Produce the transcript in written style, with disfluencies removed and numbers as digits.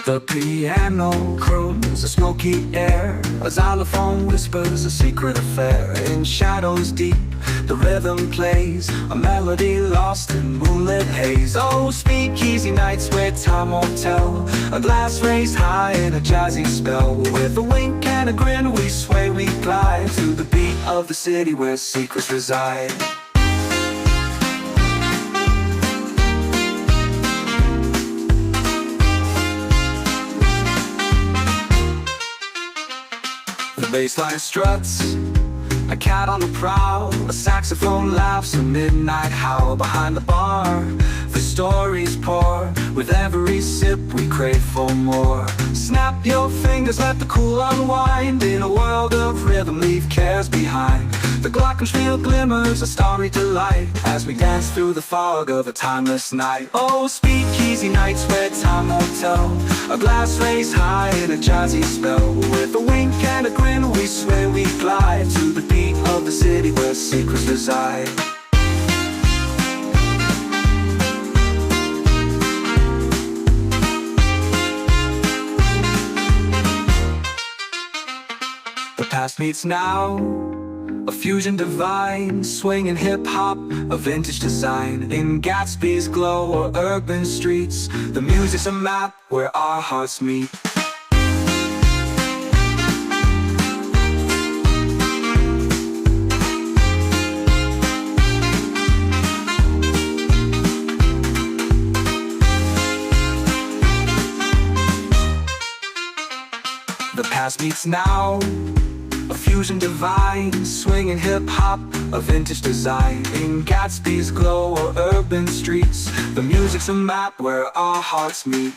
The piano croons a smoky air, a xylophone whispers a secret affair. In shadows deep, the rhythm plays, a melody lost in moonlit haze. Oh, speakeasy nights where time won't tell, a glass raised high in a jazzy spell. With a wink and a grin we sway, we glide to the beat of the city where secrets reside. The bassline struts, a cat on the prowl, a saxophone laughs, a midnight howl. Behind the bar, the stories pour, with every sip we crave for more. Snap your fingers, let the cool unwind, in a world of rhythm leave cares behind. The glockenspiel glimmers, a starry delight, as we dance through the fog of a timeless night. Oh, speakeasy nights where time won't tell, a glass raised high in a jazzy spell. With a wink and a grin we sway, we glide to the beat of the city where secrets reside. The past meets now, a fusion divine, swinging hip-hop, a vintage design. In Gatsby's glow or urban streets, the music's a map where our hearts meet. The past meets now, a fusion divine, swinging hip-hop, a vintage design. In Gatsby's glow or urban streets, the music's a map where our hearts meet.